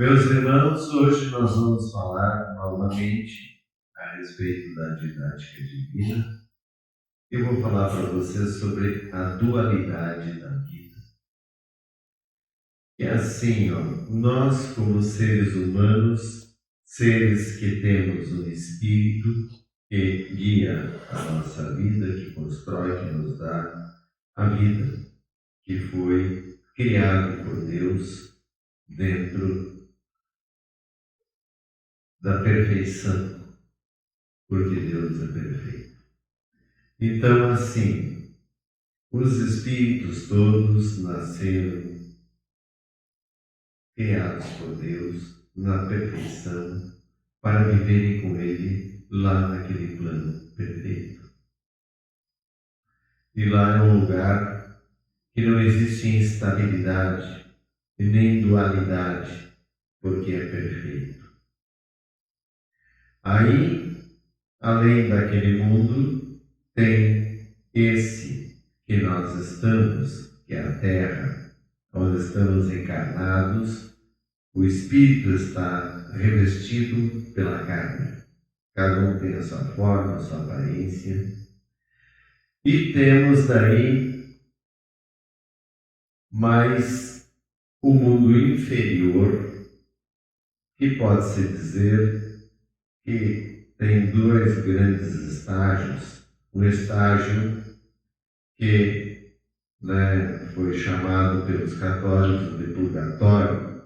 Meus irmãos, hoje nós vamos falar novamente a respeito da didática divina. Eu vou falar para vocês sobre a dualidade da vida. E assim, nós como seres humanos, seres que temos um espírito que guia a nossa vida, que constrói, que nos dá a vida, que foi criado por Deus dentro da perfeição, porque Deus é perfeito. Então, assim, os espíritos todos nasceram criados por Deus na perfeição para viverem com Ele lá naquele plano perfeito. E lá é um lugar que não existe instabilidade e nem dualidade, porque é perfeito. Aí, além daquele mundo, tem esse que nós estamos, que é a Terra, onde estamos encarnados. O espírito está revestido pela carne. Cada um tem a sua forma, a sua aparência. E temos daí mais o mundo inferior, que pode-se dizer que tem dois grandes estágios. Um estágio que foi chamado pelos católicos de purgatório,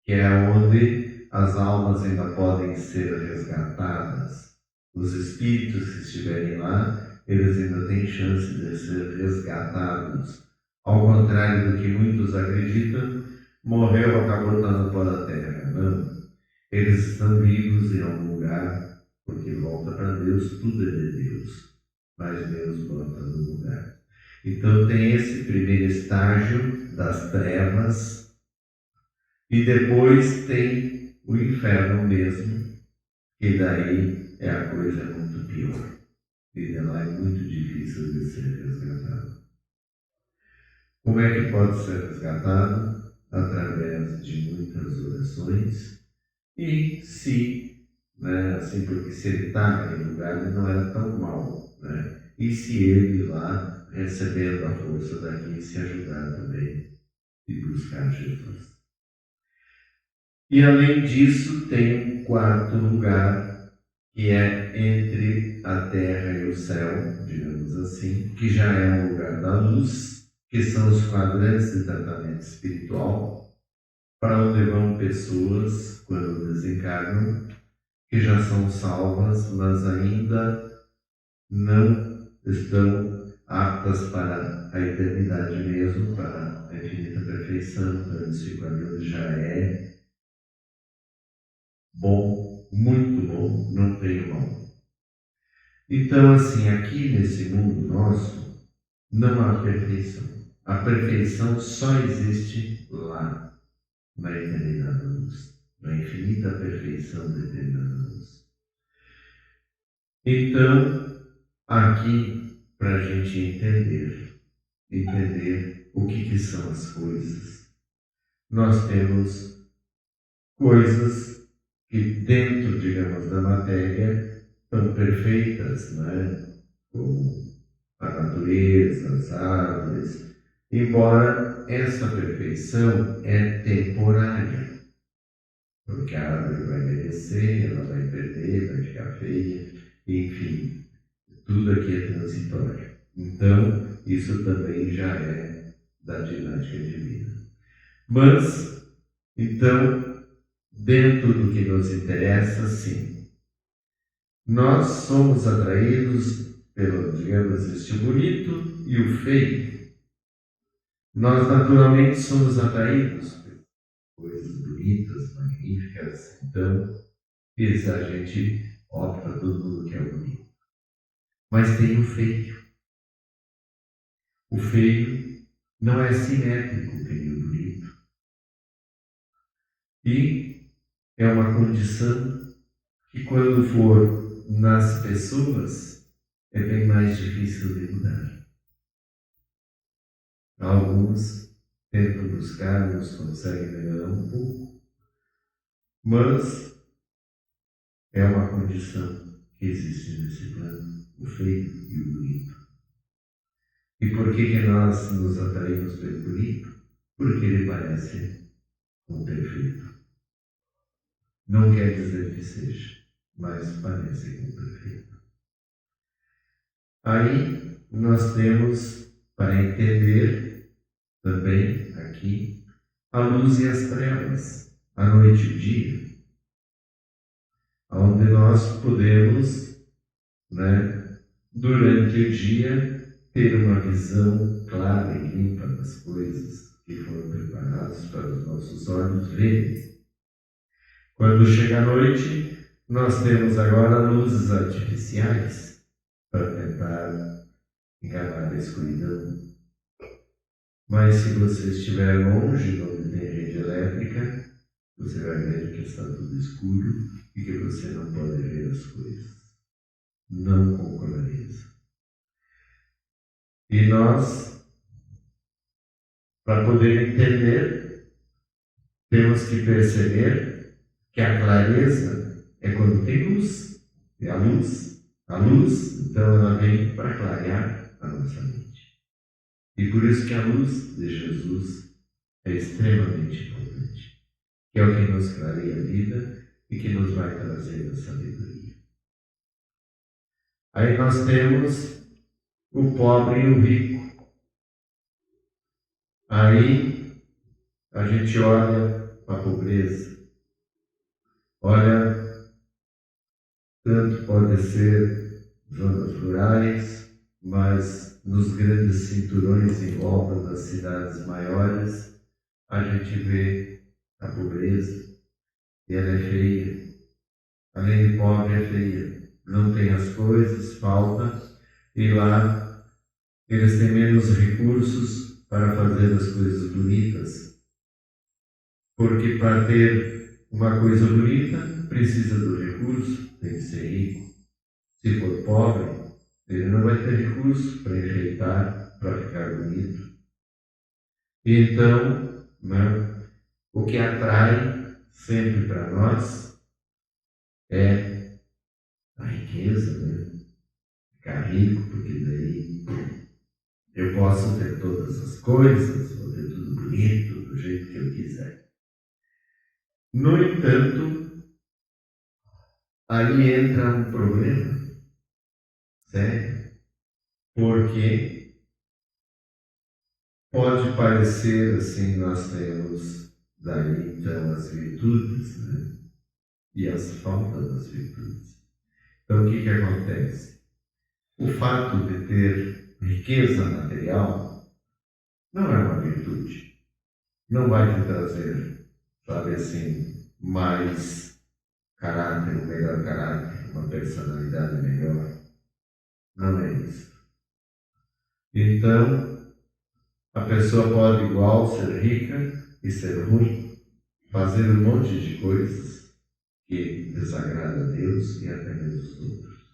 que é onde as almas ainda podem ser resgatadas. Os espíritos que estiverem lá, eles ainda têm chance de ser resgatados. Ao contrário do que muitos acreditam, morreu, acabou estando fora da Terra. Não. Eles estão vivos em algum lugar, porque volta para Deus, tudo é de Deus, mas Deus bota no lugar. Então tem esse primeiro estágio das trevas, e depois tem o inferno mesmo, que daí é a coisa muito pior. E de lá é muito difícil de ser resgatado. Como é que pode ser resgatado? Através de muitas orações. E se, assim, porque se ele está naquele lugar, ele não era tão mal, E se ele lá, recebendo a força daqui, se ajudar também e buscar Jesus. E além disso, tem um quarto lugar, que é entre a terra e o céu, digamos assim, que já é um lugar da luz, que são os quadrantes de tratamento espiritual, para onde vão pessoas, quando desencarnam, que já são salvas, mas ainda não estão aptas para a eternidade mesmo, para a infinita perfeição. Então eles ficam ali onde já é bom, muito bom, não tem mal. Então, assim, aqui nesse mundo nosso, não há perfeição. A perfeição só existe lá, na eternidade da luz, na infinita perfeição da eternidade da luz. Então, aqui, para a gente entender o que são as coisas, nós temos coisas que dentro, digamos, da matéria são perfeitas, como a natureza, as árvores, embora essa perfeição é temporária, porque a árvore vai envelhecer, ela vai perder, vai ficar feia, enfim, tudo aqui é transitório. Então, isso também já é da didática divina. Mas, então, dentro do que nos interessa, sim, nós somos atraídos pelo, digamos, este bonito e o feio. Nós naturalmente somos atraídos por coisas bonitas, magníficas, então, isso a gente opta todo mundo que é bonito. Mas tem o feio. O feio não é simétrico que nem o bonito. E é uma condição que, quando for nas pessoas, é bem mais difícil de mudar. Alguns tentam buscar, uns conseguem melhorar um pouco, Mas é uma condição que existe nesse plano, o feio e o bonito. E por que nós nos atraímos pelo bonito? Porque ele parece um perfeito. Não quer dizer que seja, mas parece com perfeito. Aí nós temos, para entender também aqui, a luz e as trevas, a noite e o dia, onde nós podemos, durante o dia, ter uma visão clara e limpa das coisas que foram preparadas para os nossos olhos verem. Quando chega a noite, nós temos agora luzes artificiais para tentar enganar a escuridão. Mas se você estiver longe de onde tem rede elétrica, você vai ver que está tudo escuro e que você não pode ver as coisas. Não com clareza. E nós, para poder entender, temos que perceber que a clareza é quando tem luz. É a luz. A luz, então, ela vem para clarear a nossa mente. E por isso que a luz de Jesus é extremamente importante. Que é o que nos clareia a vida e que nos vai trazer a sabedoria. Aí nós temos o pobre e o rico. Aí a gente olha a pobreza. Olha, tanto pode ser zonas rurais, mas nos grandes cinturões em volta das cidades maiores, a gente vê a pobreza e ela é feia. Além de pobre, é feia. Não tem as coisas, falta, e lá eles têm menos recursos para fazer as coisas bonitas. Porque para ter uma coisa bonita, precisa do recurso, tem que ser rico. Se for pobre, ele não vai ter recurso para enfeitar, para ficar bonito. Então, o que atrai sempre para nós é a riqueza, ficar rico, porque daí eu posso ter todas as coisas, vou ter tudo bonito, do jeito que eu quiser. No entanto, aí entra um problema sério, porque pode parecer assim, nós temos daí então as virtudes, e as faltas das virtudes. Então o que acontece? O fato de ter riqueza material não é uma virtude. Não vai te trazer, sabe assim, mais caráter, um melhor caráter, uma personalidade melhor. Não é isso. Então, a pessoa pode igual ser rica e ser ruim, fazer um monte de coisas que desagradam a Deus e até mesmo os outros.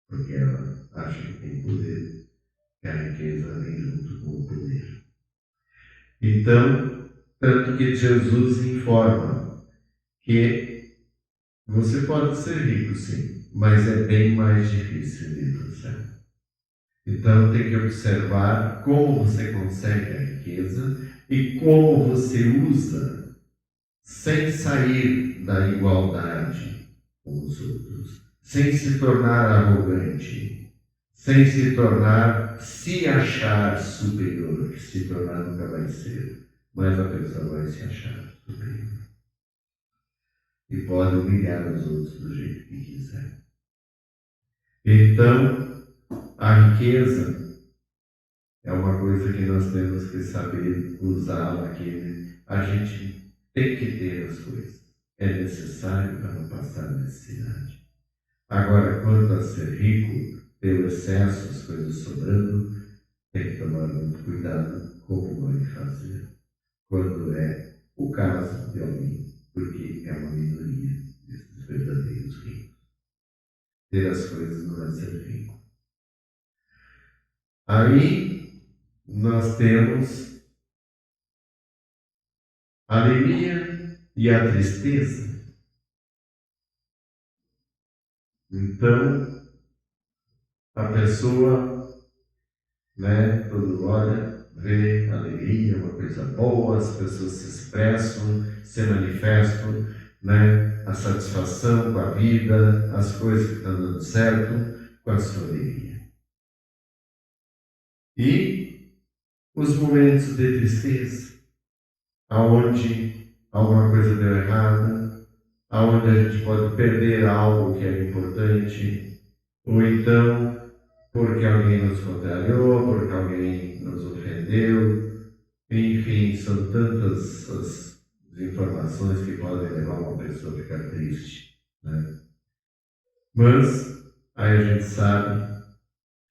Porque ela acha que tem poder, que a riqueza vem junto com o poder. Então, tanto que Jesus informa que você pode ser rico, sim, mas é bem mais difícil de ir para o céu. Então, tem que observar como você consegue a riqueza e como você usa sem sair da igualdade com os outros, sem se tornar arrogante, sem se achar superior, que se tornar nunca vai ser, mas a pessoa vai se achar superior. E pode humilhar os outros do jeito que quiser. Então, a riqueza é uma coisa que nós temos que saber usá-la aqui. A gente tem que ter as coisas. É necessário para não passar necessidade. Agora, quanto a ser rico, pelo excesso, as coisas sobrando, tem que tomar muito cuidado como vai fazer. Quando é o caso de alguém, porque é uma minoria desses verdadeiros ricos. Ter as coisas não é ser rico. Aí nós temos alegria e a tristeza. Então, a pessoa, todo olha, vê alegria, uma coisa boa, as pessoas se expressam, se manifestam, a satisfação com a vida, as coisas que estão dando certo, com a sua alegria. E os momentos de tristeza, aonde alguma coisa deu errado, aonde a gente pode perder algo que era importante, ou então porque alguém nos contrariou, porque alguém nos ofendeu, enfim, são tantas as informações que podem levar uma pessoa a ficar triste, Mas aí a gente sabe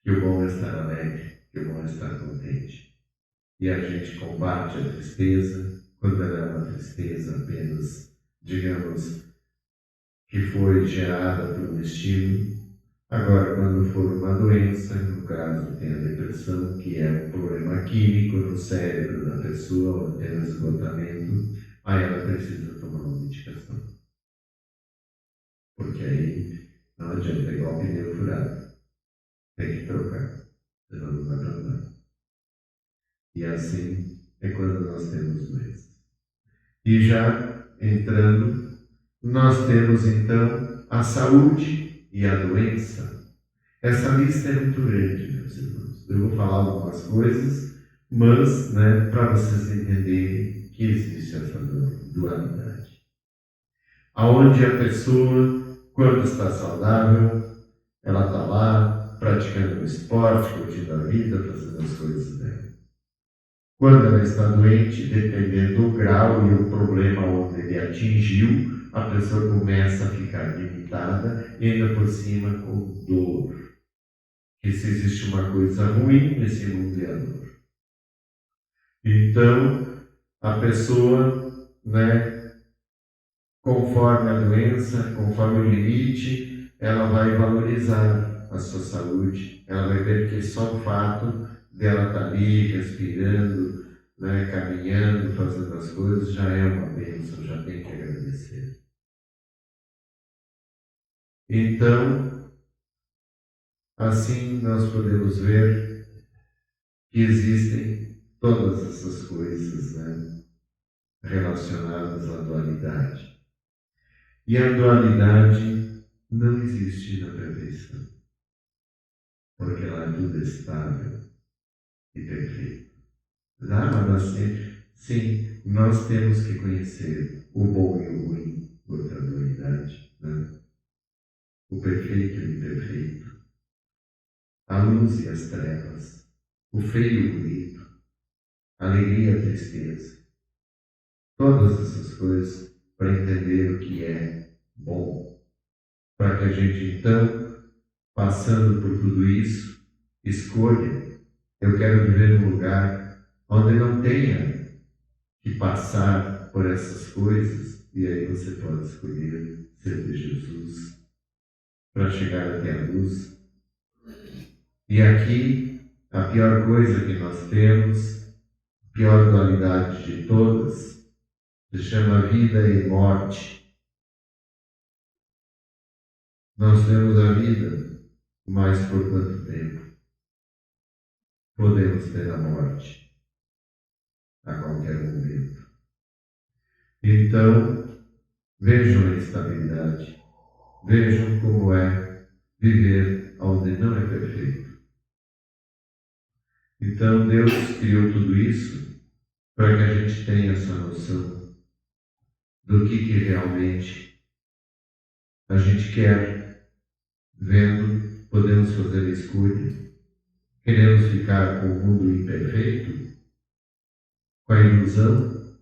que o bom é estar alegre, que o bom é estar contente. E a gente combate a tristeza quando ela é uma tristeza apenas, digamos, que foi gerada por um estímulo. Agora, quando for uma doença, no caso tem a depressão, que é um problema químico no cérebro da pessoa, onde tem um esgotamento, aí ela precisa tomar uma medicação. Porque aí não adianta igual pneu furado. Tem que trocar, senão não vai para andar. E assim é quando nós temos doença. E já entrando, nós temos então a saúde e a doença. Essa lista é muito grande, meus irmãos. Eu vou falar algumas coisas, mas para vocês entenderem que existe essa dualidade. Aonde a pessoa, quando está saudável, ela está lá praticando um esporte, curtindo a vida, fazendo as coisas dela. Quando ela está doente, dependendo do grau e o problema onde ele atingiu, a pessoa começa a ficar limitada e ainda por cima com dor. Que se existe uma coisa ruim nesse mundo é a dor. Então, a pessoa, conforme a doença, conforme o limite, ela vai valorizar a sua saúde, ela vai ver que só o fato dela estar ali, respirando, caminhando, fazendo as coisas, já é uma bênção, já tem que agradecer. Então, assim nós podemos ver que existem todas essas coisas, relacionadas à dualidade. E a dualidade não existe na perfeição, porque lá tudo é estável e perfeito. Mas sim, nós temos que conhecer o bom e o ruim, outra dualidade, o perfeito e o imperfeito, a luz e as trevas, o feio e o bonito, a alegria e a tristeza. Todas essas coisas para entender o que é bom, para que a gente então, passando por tudo isso, escolha. Eu quero viver num lugar onde não tenha que passar por essas coisas, e aí você pode escolher ser de Jesus para chegar até a luz. E aqui, a pior coisa que nós temos, a pior dualidade de todas, se chama vida e morte. Nós temos a vida, mas por quanto tempo? Podemos ter a morte a qualquer momento. Então, vejam a instabilidade, vejam como é viver onde não é perfeito. Então, Deus criou tudo isso para que a gente tenha essa noção do que realmente a gente quer. Vendo, podemos fazer a escolha. Queremos ficar com o mundo imperfeito, com a ilusão,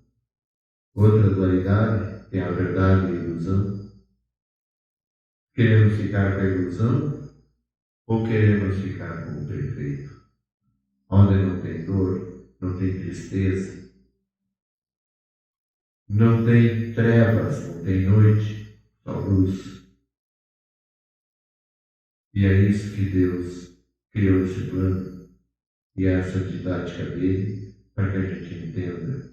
outra dualidade, tem a verdade e a ilusão. Queremos ficar com a ilusão ou queremos ficar com o perfeito? Onde não tem dor, não tem tristeza, não tem trevas, não tem noite, só luz. E é isso que Deus criou esse plano e essa didática dele para que a gente entenda,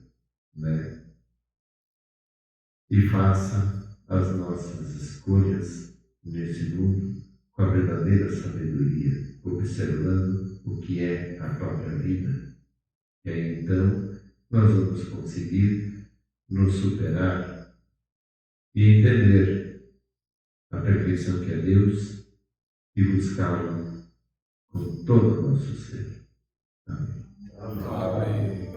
e faça as nossas escolhas nesse mundo com a verdadeira sabedoria, observando o que é a própria vida. E aí então nós vamos conseguir nos superar e entender a perfeição que é Deus e buscá-lo com todo o nosso ser. Amém. Amém.